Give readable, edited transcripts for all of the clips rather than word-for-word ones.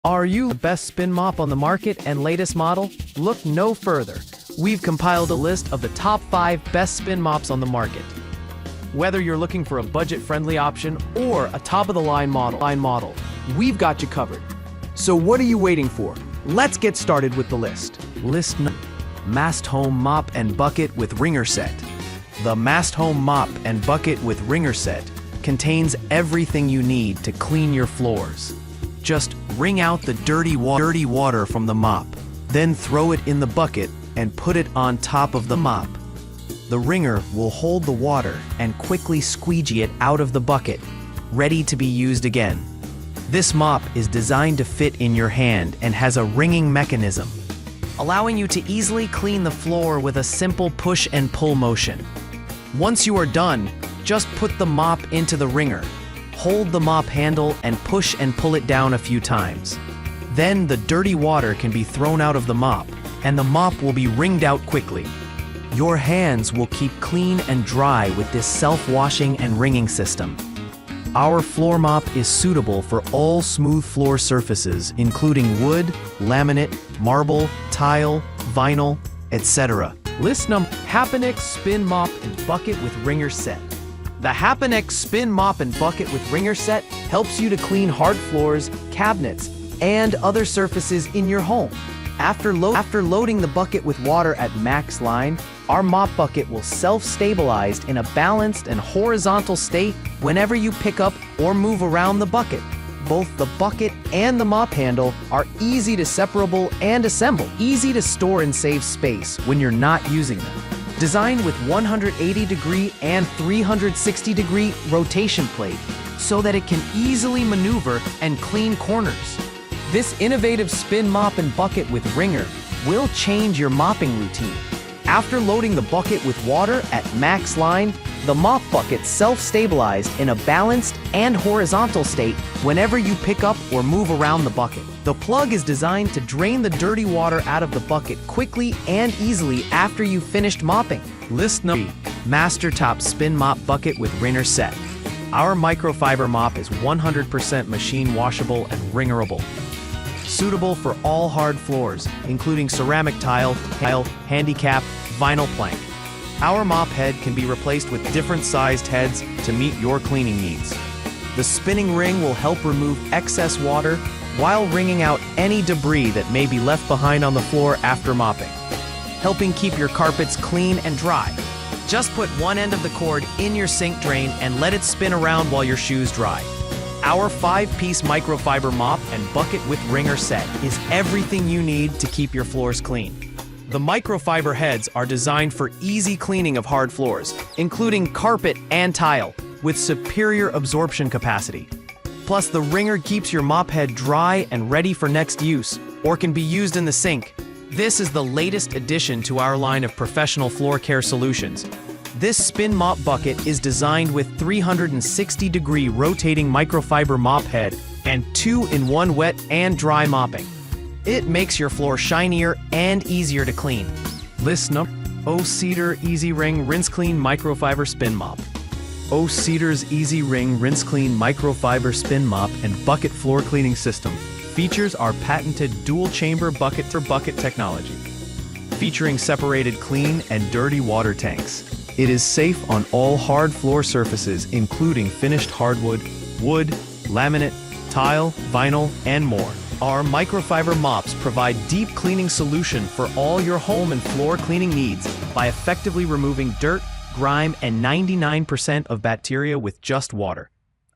Are you the best spin mop on the market and latest model? Look no further. We've compiled a list of the top 5 best spin mops on the market. Whether you're looking for a budget-friendly option or a top-of-the-line model, we've got you covered. So what are you waiting for? Let's get started with the list. List 9. Mast Home Mop and Bucket with Wringer Set. The Mast Home Mop and Bucket with Wringer Set contains everything you need to clean your floors. Just wring out the dirty water from the mop, then throw it in the bucket and put it on top of the mop. The wringer will hold the water and quickly squeegee it out of the bucket, ready to be used again. This mop is designed to fit in your hand and has a wringing mechanism, allowing you to easily clean the floor with a simple push and pull motion. Once you are done, just put the mop into the wringer. Hold the mop handle and push and pull it down a few times. Then the dirty water can be thrown out of the mop, and the mop will be wringed out quickly. Your hands will keep clean and dry with this self-washing and wringing system. Our floor mop is suitable for all smooth floor surfaces, including wood, laminate, marble, tile, vinyl, etc. List number: Hapanex Spin Mop and Bucket with Wringer Set. The Hapanex Spin Mop and Bucket with Wringer Set helps you to clean hard floors, cabinets, and other surfaces in your home. After loading the bucket with water at max line, our mop bucket will self-stabilize in a balanced and horizontal state whenever you pick up or move around the bucket. Both the bucket and the mop handle are easy to separable and assemble, easy to store and save space when you're not using them. Designed with 180-degree and 360-degree rotation plate so that it can easily maneuver and clean corners. This innovative spin mop and bucket with wringer will change your mopping routine. After loading the bucket with water at max line, the mop bucket self-stabilized in a balanced and horizontal state whenever you pick up or move around the bucket. The plug is designed to drain the dirty water out of the bucket quickly and easily after you've finished mopping. List number 3. Master Top Spin Mop Bucket with Wringer Set. Our microfiber mop is 100% machine washable and wringerable. Suitable for all hard floors, including ceramic tile, handicap, vinyl plank. Our mop head can be replaced with different sized heads to meet your cleaning needs. The spinning ring will help remove excess water while wringing out any debris that may be left behind on the floor after mopping, helping keep your carpets clean and dry. Just put one end of the cord in your sink drain and let it spin around while your shoes dry. Our 5-piece microfiber mop and bucket with wringer set is everything you need to keep your floors clean. The microfiber heads are designed for easy cleaning of hard floors, including carpet and tile, with superior absorption capacity. Plus, the wringer keeps your mop head dry and ready for next use, or can be used in the sink. This is the latest addition to our line of professional floor care solutions. This spin mop bucket is designed with 360-degree rotating microfiber mop head and 2-in-1 wet and dry mopping. It makes your floor shinier and easier to clean. List number: O-Cedar Easy Ring Rinse Clean Microfiber Spin Mop. O-Cedar's Easy Ring Rinse Clean Microfiber Spin Mop and Bucket Floor Cleaning System features our patented dual-chamber bucket-to-bucket technology. Featuring separated clean and dirty water tanks, it is safe on all hard floor surfaces including finished hardwood, wood, laminate, tile, vinyl, and more. Our microfiber mops provide deep cleaning solution for all your home and floor cleaning needs by effectively removing dirt, grime, and 99% of bacteria with just water.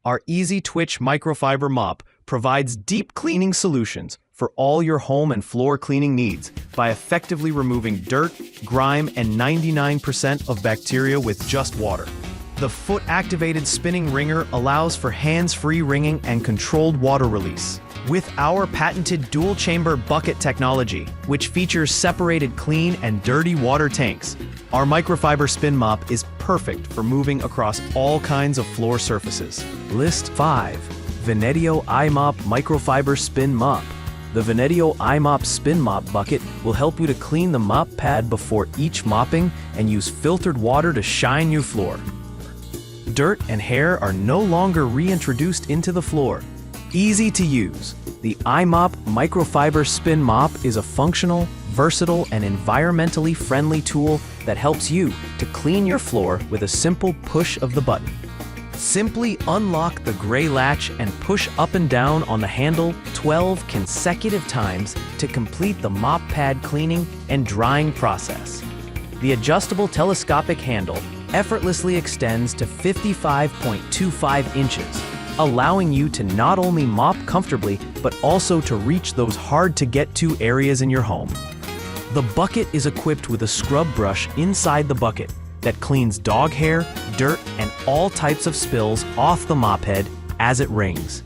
Our Easy Twitch microfiber mop provides deep cleaning solutions for all your home and floor cleaning needs by effectively removing dirt, grime, and 99% of bacteria with just water. The foot-activated spinning wringer allows for hands-free wringing and controlled water release. With our patented dual-chamber bucket technology, which features separated clean and dirty water tanks, our microfiber spin mop is perfect for moving across all kinds of floor surfaces. List 5. Venetio iMop Microfiber Spin Mop. The Venetio iMop Spin Mop Bucket will help you to clean the mop pad before each mopping and use filtered water to shine your floor. Dirt and hair are no longer reintroduced into the floor. Easy to use, the iMop Microfiber Spin Mop is a functional, versatile, and environmentally friendly tool that helps you to clean your floor with a simple push of the button. Simply unlock the gray latch and push up and down on the handle 12 consecutive times to complete the mop pad cleaning and drying process. The adjustable telescopic handle effortlessly extends to 55.25 inches, allowing you to not only mop comfortably, but also to reach those hard-to-get-to areas in your home. The bucket is equipped with a scrub brush inside the bucket that cleans dog hair, dirt, and all types of spills off the mop head as it wrings.